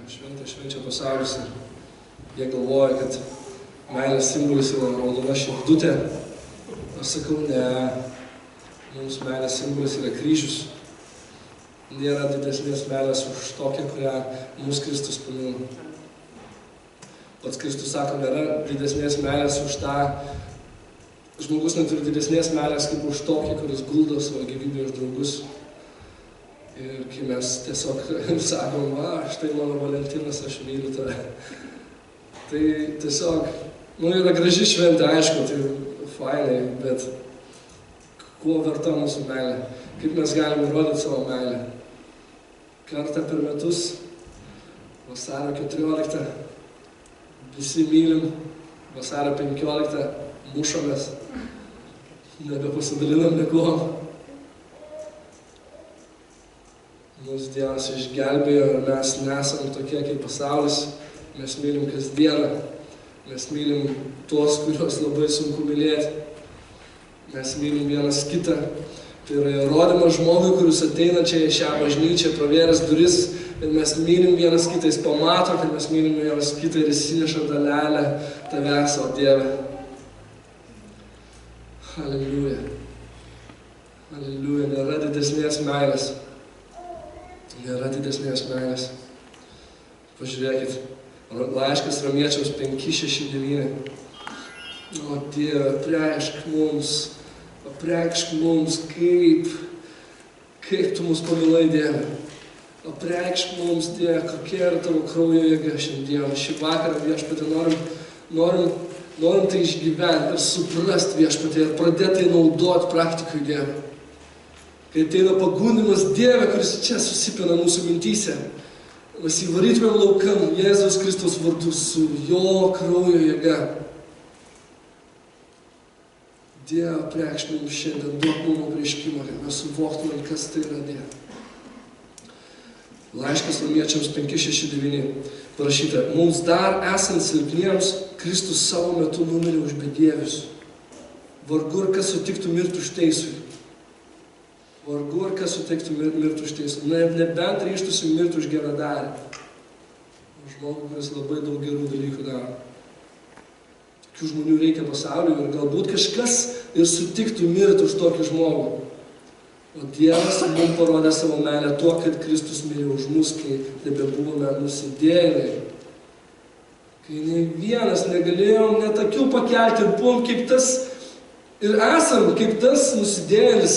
švenčia pasaulis ir jie galvoja, kad meilės simbolis yra raudona širdutė. Aš sakau, ne, mums meilės simbolis yra kryžius. Nėra didesnės meilės už tokią, kurią mūsų Kristus pamilo. Pats Kristus sako, nėra didesnės meilės už tą. Žmogus neturi didesnės meilės kaip už tokį, kuris guldo savo gyvybę už draugus. Ir kai mes tiesiog sakom, va, štai mano Valentinas, aš myliu tave. Tai tiesiog, yra graži šventė, aišku, tai fainai, bet kuo verta mūsų meilė? Kaip mes galime įrodyti savo meilę? Kartą per metus, vasario 14, visi mylim, vasario 15, mušamės, nebepasidalinam migom. Mūsų Dievas išgelbėjo ir mes nesam tokie kaip pasaulis. Mes mylim kasdieną. Mes mylim tuos, kuriuos labai sunku mylėti. Mes mylim vienas kitą. Tai yra įrodymas žmogui, kuris ateina čia į šią bažnyčią, pravėręs duris. Ir mes mylim vienas kitą, jis pamato, kad mes mylim vienas kitą ir jis įneša dalelę tavęs, o Dieve. Haleliuja. Haleliuja. Nėra didesnės meilės. Nėra didesnės meilės. Pažiūrėkit, laiškas Romiečiams 5:6-9. O Dieve, apreikšk mums, kaip tu mus pamilai, Dieve. Apreikšk mums, Dieve, kokia yra tavo kraujo jėga šiandien. Šį vakarą, Viešpatie, norim tai išgyventi ir suprasti, Viešpatie, ir pradėti tai naudoti praktikui, Dieve. Kai ateina pagundimas, Dieve, kuris čia susipina mūsų mintyse, mes įvarytumėm laukan Jėzaus Kristaus vardu su jo kraujo jėga. Dieve, apreikšk mums šiandien, duok mums apreiškimą, kad mes suvoktumėm, kas tai yra, Dieve. Laiškas Romiečiams 5:6-9 parašyta, mums dar esant silpniems, Kristus savo metu numirė už bedievius. Vargu ar kas sutiktų mirti už teisųjį. Vargu ar kas sutiktų mirti už teisų. Nebent ryžtųsi mirti už geradarį. Žmogų, kuris labai daug gerų dalykų daro. Tokių žmonių reikia pasauliui ir galbūt kažkas ir sutiktų mirti už tokį žmogų. O Dievas mums parodė savo meilę tuo, kad Kristus mirė už mus, kai nebebuvome nusidėjėliai. Kai nei vienas negalėjom net akių pakelti ir buvom kaip tas, ir esam kaip tas nusidėjėlis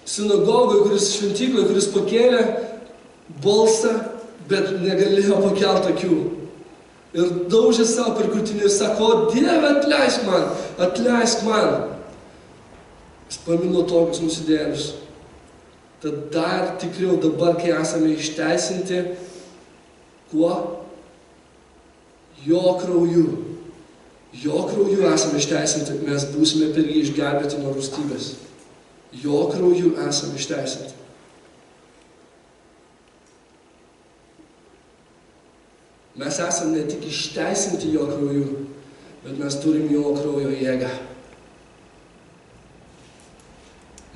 sinagogoje, kuris šventykloje, kuris pakėlė balsą, bet negalėjo pakelti akių. Ir daužė savo per krūtinę ir sako, o Dieve, atleisk man. Jis pamilo tokius nusidėjėlius. Tad dar tikriau dabar, kai esame išteisinti, kuo? Jo krauju. Jo krauju esame išteisinti, mes būsime per jį išgelbėti nuo rūstybės. Jo krauju esame išteisinti. Mes esame ne tik išteisinti jo krauju, bet mes turim jo kraujo jėgą.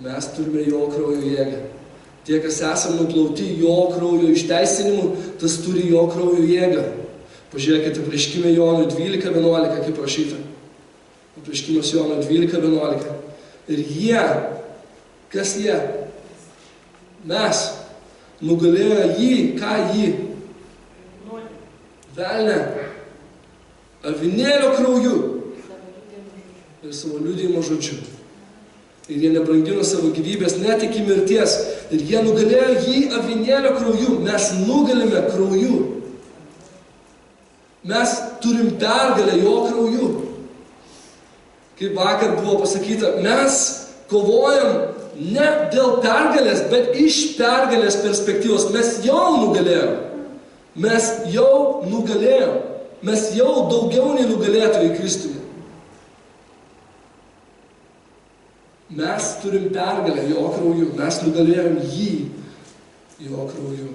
Mes turime jo kraujo jėgą. Tie, kas esame nuplauti jo kraujo išteisinimu, tas turi jo kraujo jėgą. Pažiūrėkite, apreiškime Jono 12:11, kaip rašyta. Apreiškimas Jono 12:11. Ir jie, kas jie? Mes nugalėjo jį, ką jį? Velnę. Avinėlio krauju ir savo liudijimo žodžiu. Ir jie nebrangino savo gyvybės net iki mirties. Ir jie nugalėjo jį avinėlio krauju. Mes nugalime krauju. Mes turim pergalę jo krauju. Kaip vakar buvo pasakyta, mes kovojam ne dėl pergalės, bet iš pergalės perspektyvos. Mes jau nugalėjom. Mes jau nugalėjom. Mes jau daugiau nei nugalėtojai Kristuje. Mes turim pergalę jo krauju. Mes nugalėjom jį jo krauju.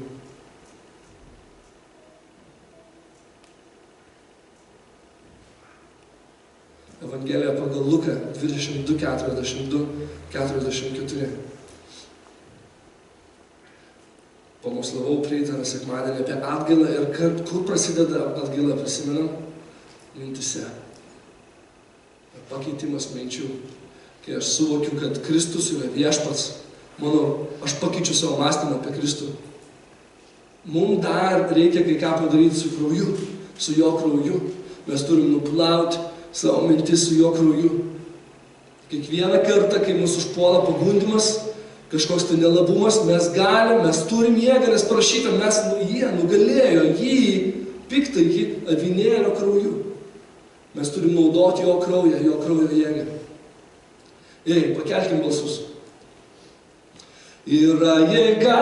Evangelija pagal Luką 22:42-44. pamokslavau praeitą sekmadienį apie atgailą ir kur prasideda atgaila, prisimenam? Mintise. Pakeitimas minčių. Kai aš suvokiu, kad Kristus yra viešpats, aš pakeičiu savo mąstymą apie Kristų. Mums dar reikia kai ką padaryti su krauju, su jo krauju. Mes turim nuplauti savo mintis su jo krauju. Kiekvieną kartą, kai mūsų užpuola pagundimas, kažkoks tai nelabumas, mes turim jėgą, nes parašyta, jie nugalėjo jį, piktąjį avinėlio krauju. Mes turim naudoti jo kraują jėgą. Pakelkim balsus. Yra jėga,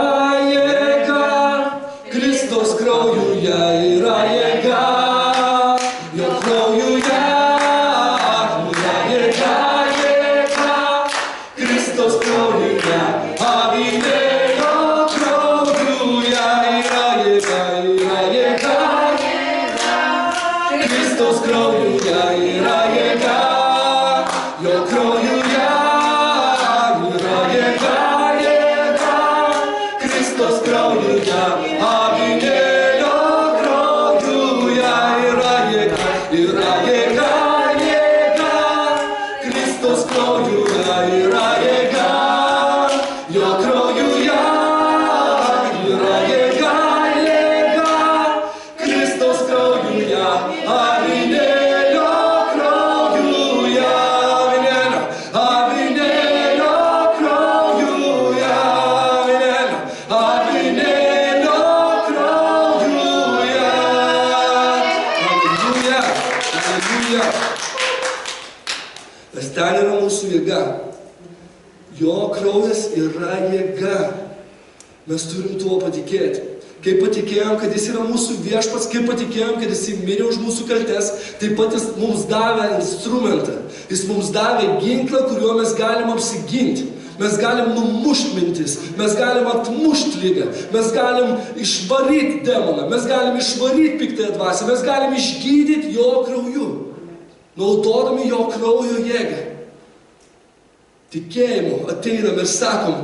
Kristaus kraujuje yra jėga, jo kraujuje yra jėga, Kristaus kraujuje, avinėlio kraujuje yra jėga, Kristaus kraujuje yra jėga, jo kraujuje yra jėga, Kristus kraujuje, avinėlio kraujuje yra jėga, Kristus kraujuje yra jėga, jo kraujuje yra jėga, Kristus kraujuje, avinėlio kraujuje, avinėlio kraujuje, avinėlio kraujuje. Alleluja. Nes ten yra mūsų jėga. Jo kraujas yra jėga. Mes turim tuo patikėti. Kai patikėjom, kad jis yra mūsų viešpats, kai patikėjom, kad jis mirė už mūsų kaltes, taip pat jis mums davė instrumentą. Jis mums davė ginklą, kuriuo mes galim apsiginti. Mes galim numušti mintis, mes galim atmušti lygą, mes galim išvaryti demoną, mes galim išvaryti piktąją dvasią, mes galim išgydyti jo krauju, naudodami jo kraujo jėgą. Tikėjimu ateinam ir sakom,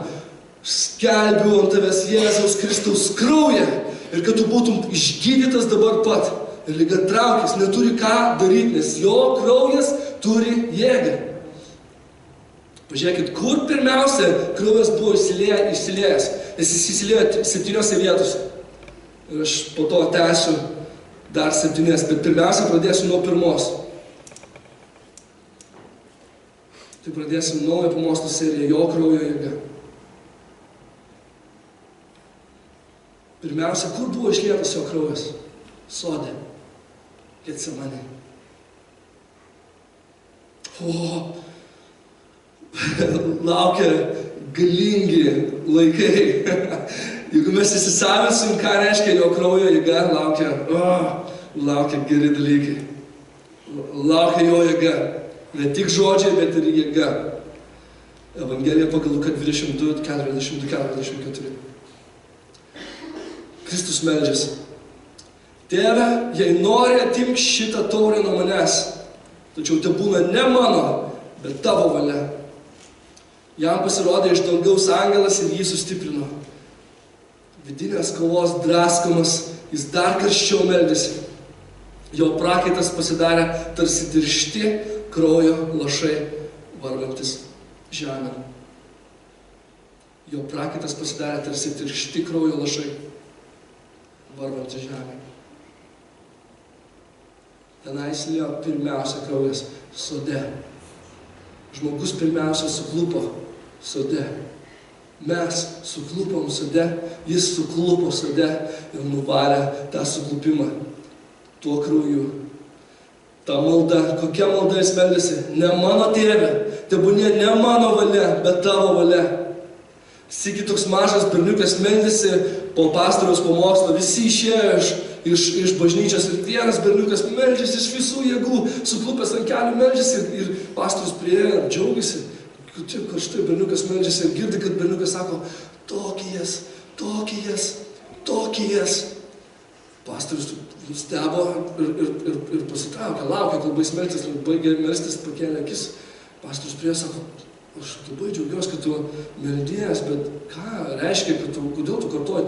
skelbiu ant tavęs Jėzaus Kristaus kraują ir kad tu būtum išgydytas dabar pat. Ir lyga traukis, neturi ką daryti, nes jo kraujas turi jėgą. Pažiūrėkit, kur pirmiausia kraujas buvo išsiliejęs. Jis įsiliejo 7 vietose. Ir aš po to tęsiu dar 7, bet pirmiausia pradėsiu nuo 1. Tai pradėsim naują pamokslų seriją, jo kraujo jėga. Pirmiausia, kur buvo išlietas jo kraujas? Sode. Getsemanė. Laukia galingi laikai. Jeigu mes įsisavinsim, ką reiškia jo kraujo jėga, laukia geri dalykai. Laukia jo jėga. Ne tik žodžiai, bet ir jėga. Evangelija pagal Luką 22, 42-44. Kristus meldžiasi. Tėve, jei nori, atimk šitą taurę nuo manęs, tačiau te būna ne mano, bet tavo valia. Jam pasirodė iš dangaus angelas ir jį sustiprino. Vidinės kovos draskomas, jis dar karščiau meldėsi. Jo prakaitas pasidarė tarsi tiršti kraujo lašai varvantis žemę. Jo prakaitas pasidarė tarsi tiršti kraujo lašai varvantis žemę. Tenais liejo pirmiausia kraujas sode. Žmogus pirmiausia suklupo sode. Mes suklupom sode, jis suklupo sode ir nuvarė tą suklupimą tuo krauju. Ta malda, kokia malda jis meldėsi? Ne mano tėve, tebūnie ne mano valia, bet tavo valia. Sykį toks mažas berniukas meldėsi po pastoriaus pamokslo, visi išėjo iš bažnyčios ir vienas berniukas meldžiasi iš visų jėgų, suklupęs ant kelių meldžiasi ir pastorius priėjo ir džiaugiasi. Kad štai berniukas meldžiasi ir girdi, kad berniukas sako, tokį jas. Pastorius nustebo ir pasitraukė, laukė, kol baigs melstis, ir baigė melstis, pakėlė akis. Pastorius priėjo, sako, Aš labai džiaugiuosi, kad tu meldies, bet ką reiškia, kodėl tu kartuoji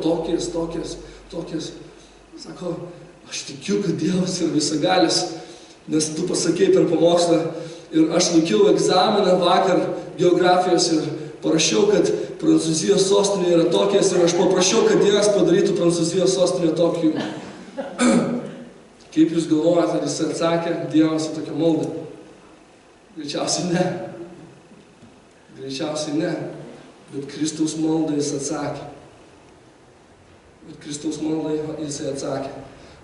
tokias. Sako, aš tikiu, kad Dievas yra visagalis, nes tu pasakei per pamokslą ir aš laikiau egzaminą vakar geografijos ir parašiau, kad Prancūzijos sostinė yra Tokijas ir aš paprašiau, kad Dievas padarytų Prancūzijos sostinę Tokiju. Kaip jūs galvojate, ar jis atsakė Dievas į tokią maldą? Greičiausiai ne. Bet Kristaus maldą jis atsakė.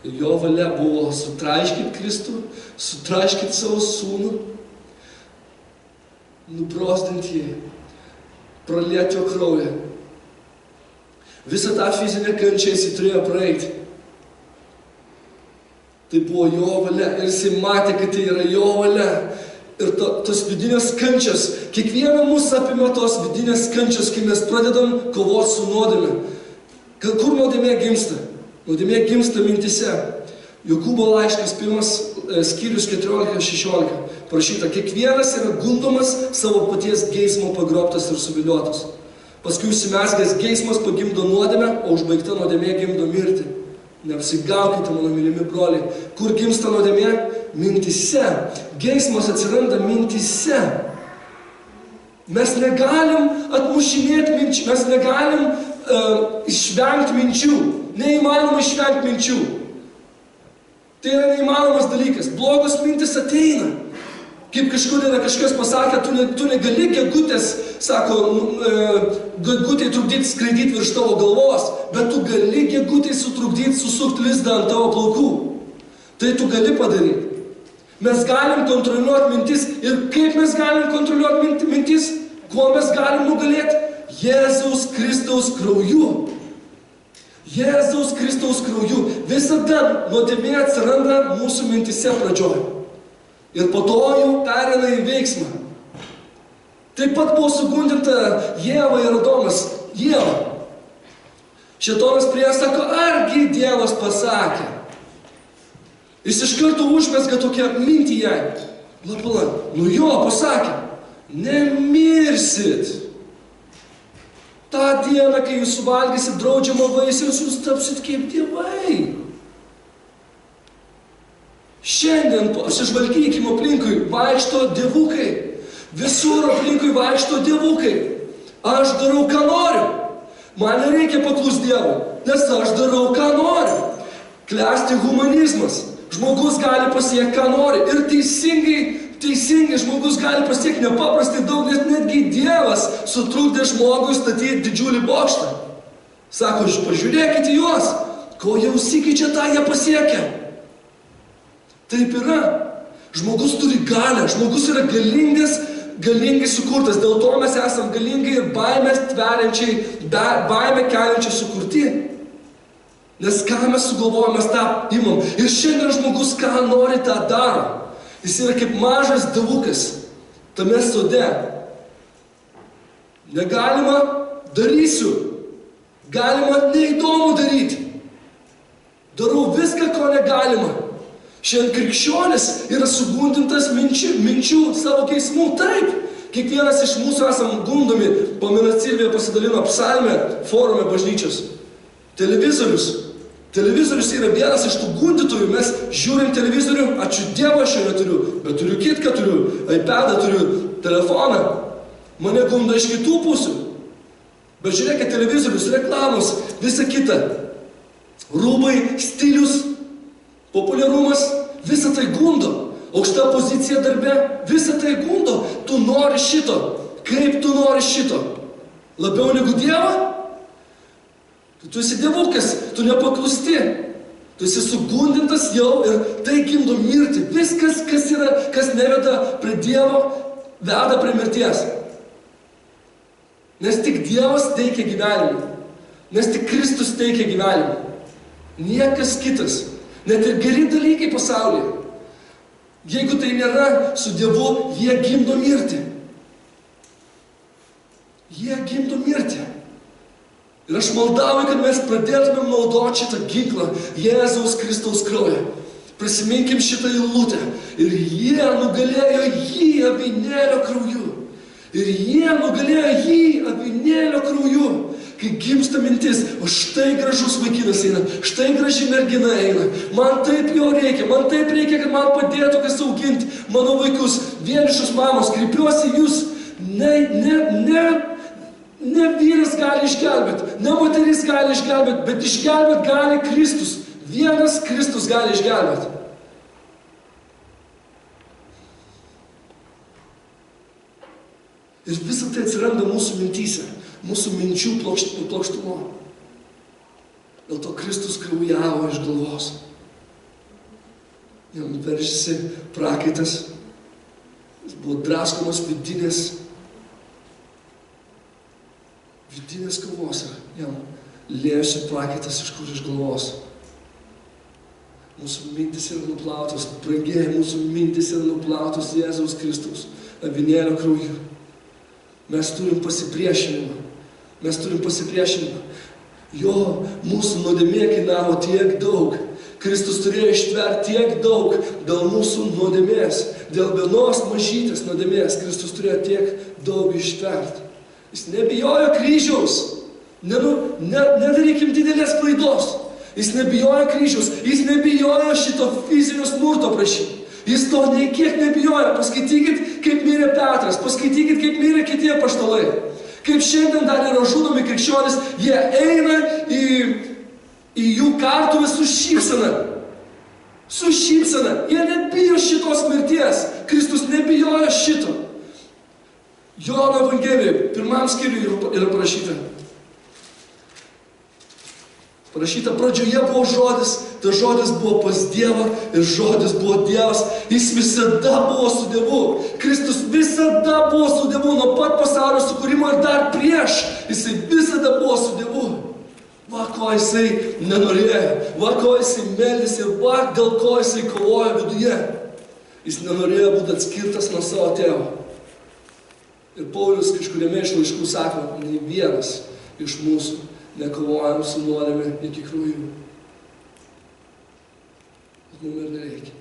Ir jo valia buvo sutraiškyti Kristų, sutraiškiti savo sūnų, nubrosdinti jį, pralieti jo kraują. Visą tą fizinę kančią jis turėjo praeiti. Tai buvo jo valia ir jis matė, kad tai yra jo valia. Ir tos vidinės kančios, kiekvieną mūsų apima tos vidinės kančios, kai mes pradedam kovoti su nuodėme. Kur nuodėmė gimsta? Nuodėmė gimsta mintise. Jokūbo laiškas 1 skyrius 14-16 parašyta, kiekvienas yra gundomas savo paties geismo pagrobtas ir suviliotas. Paskui užsimezgęs geismas pagimdo nuodėmę, o užbaigta nuodėmė gimdo mirtį. Neapsigaukite, mano mylimi broliai. Kur gimsta nuodėmė? Mintise. Geismas atsiranda mintise. Mes negalim atmušinėti minčių, mes negalim išvengti minčių. Neįmanoma išvengti minčių. Tai yra neįmanomas dalykas. Blogos mintis ateina. Kaip kažkas pasakė, tu negali gegutės, sako, gegutė trukdyti skraidyti virš tavo galvos, bet tu gali gegutė sutrukdyti susukti lizdą ant tavo plaukų. Tai tu gali padaryti. Mes galim kontroliuoti mintis. Ir kaip mes galim kontroliuoti mintis? Kuo mes galim nugalėti? Jėzaus Kristaus krauju. Jėzaus Kristaus krauju. Visada nuodėmė atsiranda mūsų mintise pradžioje. Ir po to jau pereina į veiksmą. Taip pat buvo sugundinta Ieva ir Adomas. Ieva. Šėtonas prie sako, argi Dievas pasakė. Jis iš karto užmesga tokią mintį jai. Lapala, jo, pasakė. Nemirsit. Ta diena, kai jūs suvalgysit draudžiamą vaisių, jūs tapsit kaip dievai. Šiandien pasižvalgykime aplinkui, vaikšto dievukai. Visur aplinkui vaikšto dievukai. Aš darau, ką noriu. Man nereikia paklusti Dievui, nes aš darau, ką noriu. Klesti humanizmas. Žmogus gali pasiekti, ką nori. Ir teisingai žmogus gali pasiekti nepaprastai daug, nes netgi Dievas sutrukdė žmogui statyti didžiulį bokštą. Sako, pažiūrėkite juos, ko jau sikeičia, tą jie pasiekia. Taip yra. Žmogus turi galią, žmogus yra galingai sukurtas. Dėl to mes esame galingai ir baimę keliančiai sukurti. Nes ką mes sugalvojame, mes tą imam. Ir šiandien žmogus ką nori, tą daro. Jis yra kaip mažas dievukas tame sode. Negalima, darysiu. Galima, neįdomu daryti. Darau viską, ko negalima. Šiandien krikščionis yra sugundintas minčių savo geismų. Taip, kiekvienas iš mūsų esam gundomi. Pamenat, Silvija pasidalino psalmę forume bažnyčios. Televizorius yra vienas iš tų gundytojų. Mes žiūrim televizorių, ačiū Dievą aš jo neturiu, bet turiu kitką, turiu iPadą, turiu telefoną. Mane gundo iš kitų pusių. Bet žiūrėkit, televizorius, reklamos, visa kita. Rūbai, stilius, populiarumas, visa tai gundo. Aukšta pozicija darbe, visa tai gundo. Tu nori šito. Kaip tu nori šito? Labiau negu Dievą? Tu esi dievukas, tu nepaklusti. Tu esi sugundintas jau ir tai gimdo mirtį. Viskas, kas neveda prie Dievo, veda prie mirties. Nes tik Dievas teikia gyvenimą. Nes tik Kristus teikia gyvenimą. Niekas kitas. Net ir geri dalykai pasaulyje. Jeigu tai nėra su Dievu, jie gimdo mirtį. Jie gimdo mirtį. Ir aš maldauju, kad mes pradėtumėm naudoti šitą ginklą, Jėzaus Kristaus kraują. Prisiminkim šitą eilutę. Ir jie nugalėjo jį avinėlio krauju. Ir jie nugalėjo jį avinėlio krauju. Kai gimsta mintis, o štai gražus vaikinas eina, štai graži mergina eina, man taip jo reikia, man taip reikia, kad man padėtų kas auginti mano vaikus, vienišus mamos, kreipiuosi jūs, ne vyras gali išgelbėti, ne moteris gali išgelbėti, bet išgelbėti gali Kristus. Vienas Kristus gali išgelbėti. Ir visą tai atsiranda mūsų mintyse, mūsų minčių plokštumo. Dėl to Kristus kraujavo iš galvos. Jam veržėsi prakaitas, jis buvo draskomas vidinės kovos ir jam lėjosi prakaitas iš galvos. Mūsų mintis yra nuplautos, brangieji, mūsų mintis yra nuplautos Jėzaus Kristaus avinėlio krauju. Mes turim pasipriešinimą. Jo, mūsų nuodėmė kainavo tiek daug. Kristus turėjo ištverti tiek daug dėl mūsų nuodėmės. Dėl vienos mažytės nuodėmės Kristus turėjo tiek daug ištverti. Jis nebijojo kryžiaus. Nedarykim didelės klaidos. Jis nebijojo kryžiaus. Jis nebijojo šito fizinio smurto prašyti. Jis to nei kiek nebijojo. Paskaitykit, kaip mirė Petras. Paskaitykit, kaip mirė kiti apaštalai. Kaip šiandien dar yra žudomi krikščionys. Jie eina į jų kartuvę su šypsena. Su šypsena. Jie nebijo šitos mirties. Kristus nebijojo šito. Jono Evangelijoje, 1 skyriuje yra parašyta. Parašyta, pradžioje buvo žodis, tas žodis buvo pas Dievą ir žodis buvo Dievas. Jis visada buvo su Dievu. Kristus visada buvo su Dievu, nuo pat pasaulio sukūrimo ir dar prieš. Jisai visada buvo su Dievu. Va, ko jisai nenorėjo, va, ko jisai meldėsi, va, dėl ko jisai kovojo viduje. Jis nenorėjo būti atskirtas nuo savo tėvo. Ir Paulius kažkuriame iš laiškų sako, nei vienas iš mūsų nekovojam su nuodėme iki kraujo. Bet mums ir nereikia.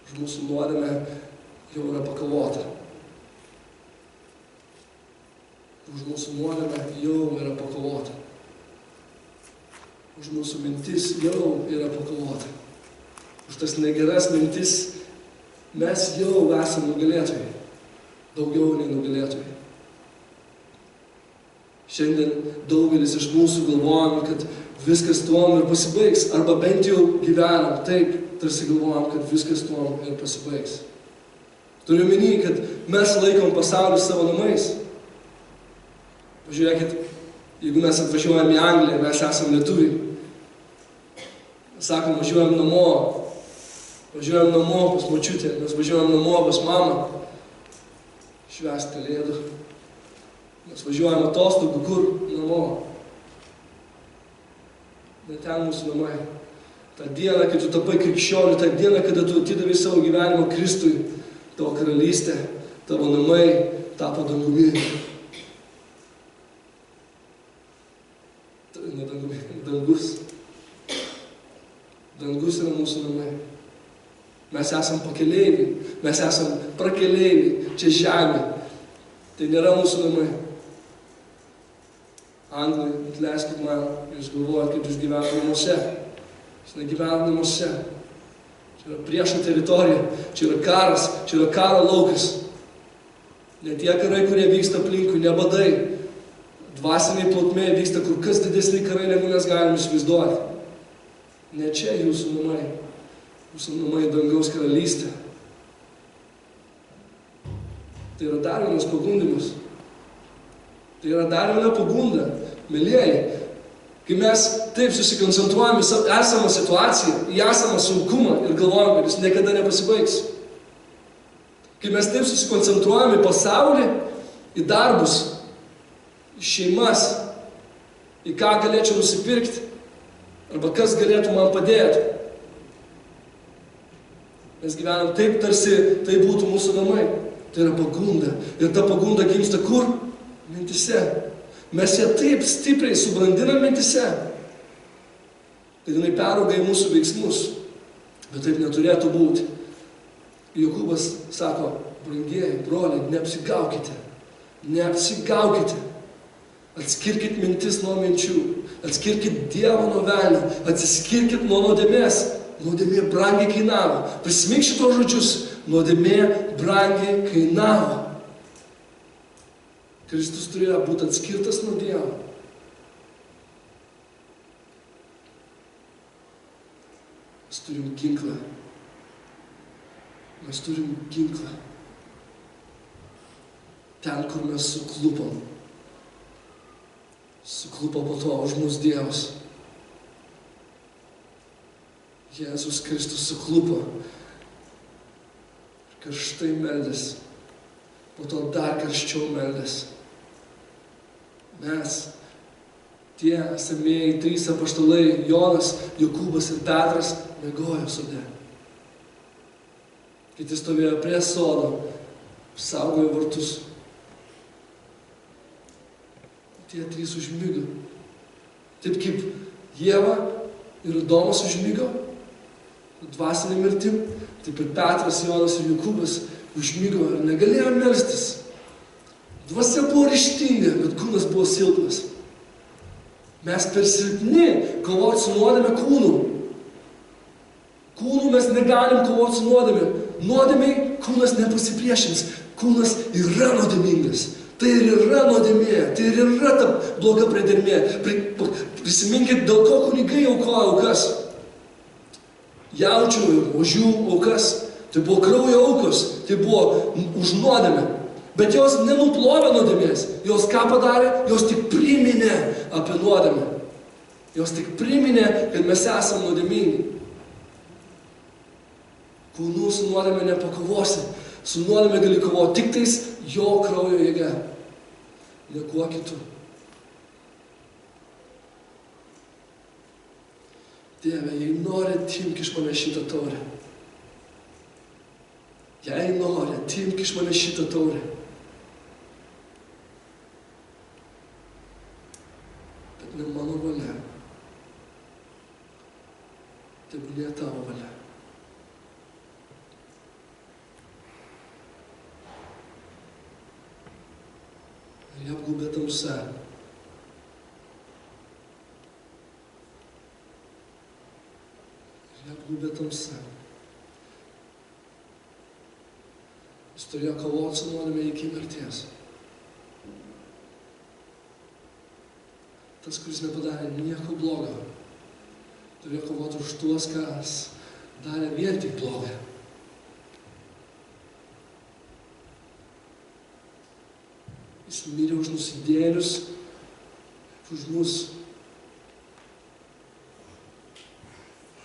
Už mūsų nuodėme jau yra pakovota. Už mūsų nuodėme jau yra pakovota. Už mūsų mintis jau yra pakovota. Už tas negeras mintis mes jau esame nugalėtojai. Daugiau nei nugalėtojai. Šiandien daugelis iš mūsų galvojam, kad viskas tuom ir pasibaigs. Arba bent jau gyvenam taip, tarsi galvojam, kad viskas tuom ir pasibaigs. Turiu omeny, kad mes laikom pasaulį savo namais. Pažiūrėkit, jeigu mes atvažiuojam į Angliją, mes esam lietuviai. Sakom, važiuojam namo pas močiutę, mes važiuojam namo pas mamą. Švęst kalėdų. Mes važiuojam atostogų, kur? Namo. Bet ten mūsų namai. Ta diena, kai tu tapai krikščioniu, ta diena, kada tu atidavai savo gyvenimą Kristui, tavo karalystė, tavo namai tapo dangumi. Ne dangumi, dangus. Dangus yra mūsų namai. Mes esam pakeleiviai, mes esam prakeleiviai, čia žemė. Tai nėra mūsų namai. Anglai, atleiskit man, jūs galvojat, kaip jūs gyvena namuose. Jūs negyvena namuose. Čia yra priešo teritorija, čia yra karas, čia yra karo laukas. Ne tie karai, kurie vyksta aplinkui, ne badai. Dvasiniai plotmėje vyksta kur kas didesni karai, negu mes galim įsivaizduoti. Ne čia jūsų namai. Jūsų namai dangaus karalystė. Tai yra dar vienas pagundimas. Tai yra dar viena pagunda. Mėlieji, kai mes taip susikoncentruojame į esamą situaciją, į esamą sunkumą ir galvojame, kad jis niekada nepasibaigs. Kai mes taip susikoncentruojame į pasaulį, į darbus, į šeimas, į ką galėčiau nusipirkti, arba kas galėtų man padėti. Mes gyvenam taip, tarsi tai būtų mūsų namai. Tai yra pagunda. Ir ta pagunda gimsta kur? Mintise. Mes ją taip stipriai subrandinam mintise, kad jinai perauga į mūsų veiksmus. Bet taip neturėtų būti. Jokūbas sako, Brangieji, broliai, neapsigaukite. Neapsigaukite. Atskirkit mintis nuo minčių. Atskirkit Dievą nuo velnio. Atsiskirkit nuo nuodėmės. Nuodėmė brangiai kainavo. Prisimink šitos žodžius. Nuodėmė brangiai kainavo. Kristus turėjo būti atskirtas nuo Dievo. Mes turim ginklą. Mes turim ginklą. Ten, kur mes suklupom. Suklupo po to už mus Dievas. Jėzus Kristus suklupo. Ir karštai meldės. Po to dar karščiau meldės. Mes, tie esamieji 3 apaštalai, Jonas, Jokūbas ir Petras, miegojo sode. Kiti stovėjo prie sodo, saugojo vartus. Tie 3 užmigo. Taip kaip Ieva ir Adomas užmigo, dvasinė mirtim, taip ir Petras, Jonas ir Jokūbas užmigo ir negalėjo melstis. Dvasia buvo ryžtinga, bet kūnas buvo silpnas. Mes per silpni kovoti su nuodėme kūnu. Kūnu mes negalim kovoti su nuodėme. Nuodėmei kūnas nepasipriešins. Kūnas yra nuodėmingas. Tai ir yra nuodėmė. Tai ir yra ta bloga priedermė. Prisiminkit, dėl ko kunigai aukojo aukas. Jaučių ir ožių aukas. Tai buvo kraujo aukos. Tai buvo už nuodėmę. Bet jos nenuplovė nuodėmės. Jos ką padarė? Jos tik priminė apie nuodėmę. Jos tik priminė, kad mes esame nuodėmingi. Kūnu su nuodėmė nepakovosi. Su nuodėmė gali kovoti tik tais jo kraujo jėga. Ne kuo kitu. Dieve, jei nori, atimk iš mane šitą taurę. Jei nori, atimk iš mane šitą taurę. Bet ne mano valia. Tebūnie tavo valia. Ir ją apgaubė tamsa. Ir ją apgaubė tamsa. Jis turėjo kovoti su nuodėme iki mirties. Tas, kuris nepadarė nieko blogo, turėjo kovoti už tuos, kas darė vien tik blogą. Jis mirė už nusidėlius, už mus.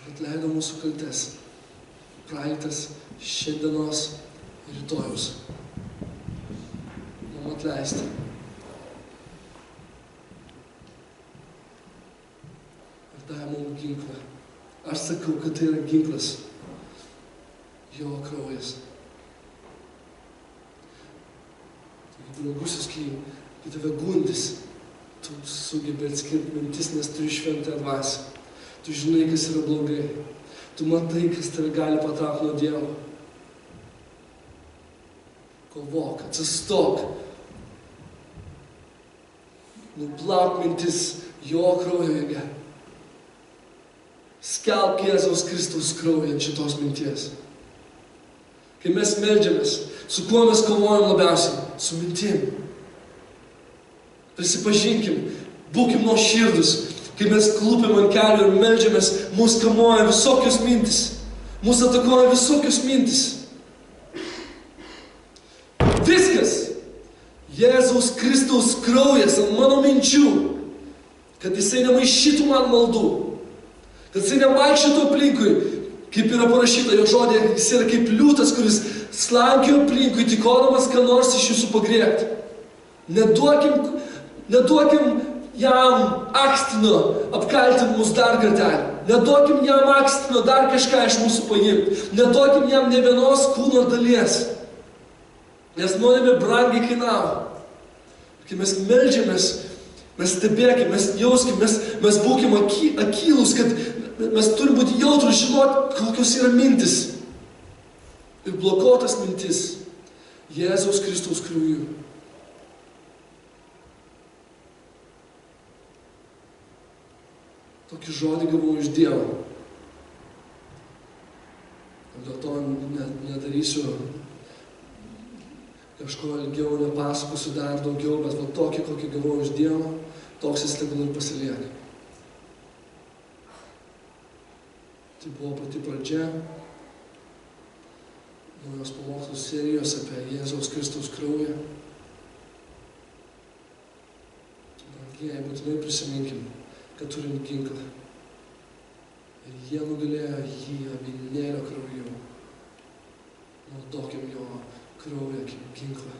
Atleido mūsų kaltes, praeitas, šiandienos ir rytojus. Mums atleisti. Ir davė mums ginklą. Aš sakau, kad tai yra ginklas. Jo kraujas. Brangusis, kai tave gundys, tu sugebi atskirti mintis, nes turi šventąją dvasią. Tu žinai, kas yra blogai. Tu matai, kas tave gali patraukti nuo Dievo. Kovok, atsistok. Nuplauk mintis jo kraujo jėga. Skelbk Jėzaus Kristaus kraują ant šitos minties. Kai mes meldžiamės, su kuo mes kovojam labiausiai? Su mintim. Prisipažinkim, būkim nuoširdūs. Kai mes klūpim ant kelių ir meldžiamės, mus kamuoja visokios mintis. Mus atakuoja visokios mintis. Viskas. Jėzaus Kristaus kraujas ant mano minčių. Kad jisai nemaišytų man maldų. Kad jisai nevaikščiotų aplinkui. Kaip yra parašyta jo žodė, jis yra kaip liūtas, kuris slankioja aplinkui, tikodamas, ką nors iš jūsų pagriebti. Neduokim jam akstino apkaltinti mus dar kartelį. Neduokim jam akstino dar kažką iš mūsų paimti. Neduokim jam ne vienos kūno dalies. Nes nuodėmė brangiai kainavo. Kai mes meldžiamės, mes stebėkim, mes jauskim, mes būkim akylus, kad mes turim būti jautrus, žinoti, kokios yra mintis. Ir blokuotas mintis. Jėzaus Kristaus krauju. Tokį žodį gavau iš Dievo. Dėl to nedarysiu kažko ilgiau, nepasakosiu dar daugiau, bet va tokį, kokį gavau iš Dievo, toks jis tegul ir pasilieka. Tai buvo pati pradžia naujos pamokslų serijos apie Jėzaus Kristaus kraują. Brangieji, būtinai prisiminkim, kad turim ginklą. Ir jie nugalėjo jį avinėlio krauju. Naudokim jo kraują kaip ginklą.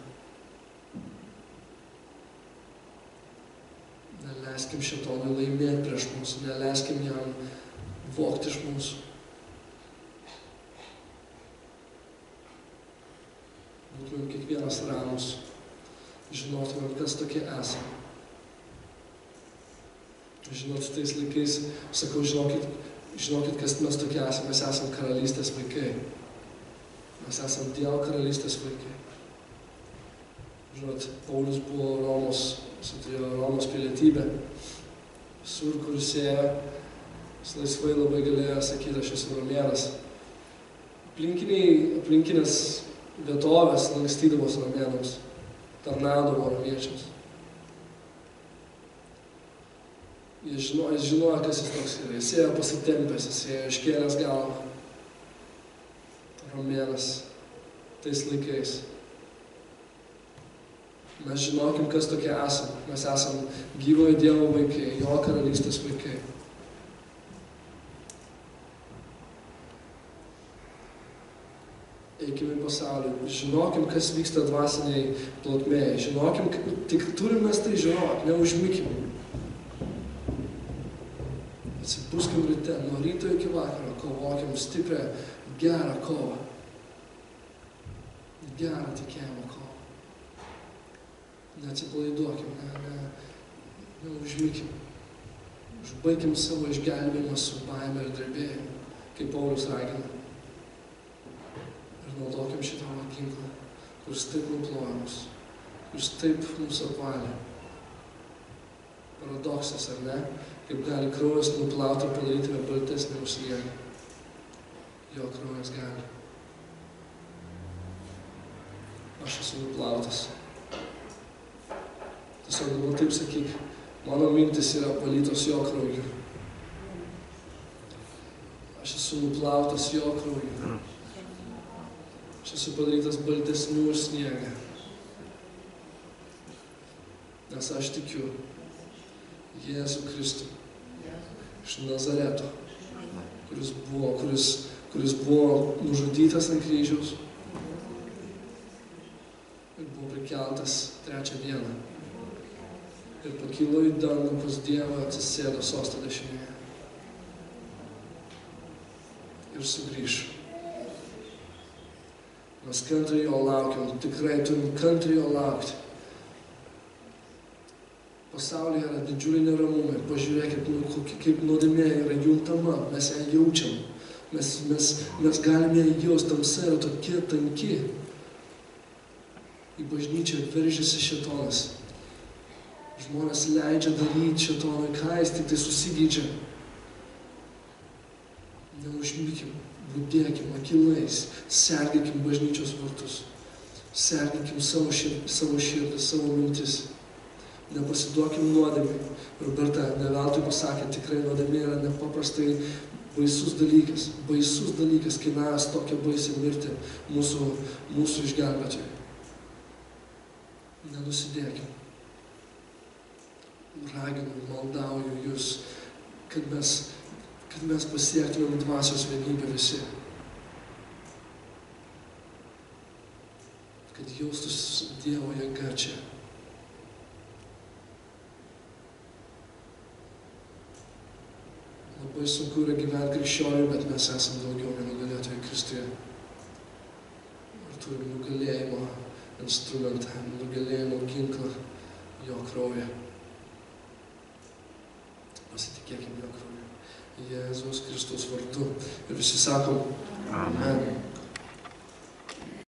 Neleiskim šėtonui laimėti prieš mus, neleiskim jam vogti iš mūsų. Būtumėm kiekvienas ramus, žinotumėm, kas tokie esame. Žinot, tais laikais, sakau, žinokit, kas mes tokie esame, mes esame karalystės vaikai. Mes esame Dievo karalystės vaikai. Žinot, Paulius buvo Romos, jis turėjo Romos pilietybę. Visur, kur jis ėjo, jis laisvai labai galėjo sakyti, aš esu romėnas. Aplinkinės vietovės lankstydavos romėnams, tarnaudavo romiečiams. Jis žinojo, kas jis toks yra. Jis ėjo pasitempęs, jis ėjo iškėlęs galvą. Romėnas tais laikais. Mes žinokim, kas tokie esame. Mes esame gyvojo Dievo vaikai, jo karalystės vaikai. Eikime į pasaulį. Žinokim, kas vyksta dvasiniai plotmėje. Žinokim, tik turim mes tai žinoti, neužmikim. Atsipūskim ryte, nuo ryto iki vakaro, kovokim stiprią, gerą kovą. Gerą tikėjimo kovą. Neatsipalaiduokim, neužmikim. Užbaigim savo išgelbėjimą su baime ir drebėjimu, kaip Paulius ragina. Ir naudokim šitą ginklą, kuris taip nuploja mus, kuris taip mūsų apvalė. Paradoksas, ar ne? Kaip gali kraujas nuplauti ir padaryti baltesnį už sniegą. Jo kraujas gali. Aš esu nuplautas. Tiesiog dabar taip sakyk, mano mintis yra valytos jo krauju. Aš esu nuplautas jo krauju. Aš esu padarytas baltesnių už sniegą. Nes aš tikiu Jėzų Kristų iš Nazareto, kuris buvo nužudytas ant kryžiaus ir buvo prikeltas 3 dieną. Ir pakilo į dangų pas Dievą, atsisėdo sosto dešinėje. Ir sugrįš. Mes kantriai jo laukiam, tikrai turim kantriai jo laukti. Pasaulyje yra didžiuliai neramumai. Pažiūrėkit, kaip nuodėmė yra juntama. Mes ją jaučiam. Mes galime ją jausti. Tamsa yra tokie tanki. Į bažnyčią veržiasi šėtonas. Žmonės leidžia daryti šėtonui, ką jis tik tai susigeidžia. Neužmikim, budėkim akilais, sergėkim bažnyčios vartus. Sergėkim savo širdį, savo mintis. Nepasiduokim nuodėmei. Roberta neveltui pasakė, tikrai nuodėmė yra nepaprastai baisus dalykas. Baisus dalykas, kainavęs tokią baisę mirtį mūsų išgelbėtojui. Nenusidėkim. Raginu, maldauju jūs, kad mes pasiektumėm dvasios vienybę visi. Kad jaustųsi Dievo jėga čia. Labai sunku yra gyventi krikščioniui, bet mes esame daugiau nenugalėtojai Kristuje. Ir turim nugalėjimo instrumentą, nugalėjimo ginklą, jo kraują. Pasitikėkime jo krauju. Jėzaus Kristaus vardu. Ir visi sakom, Amen.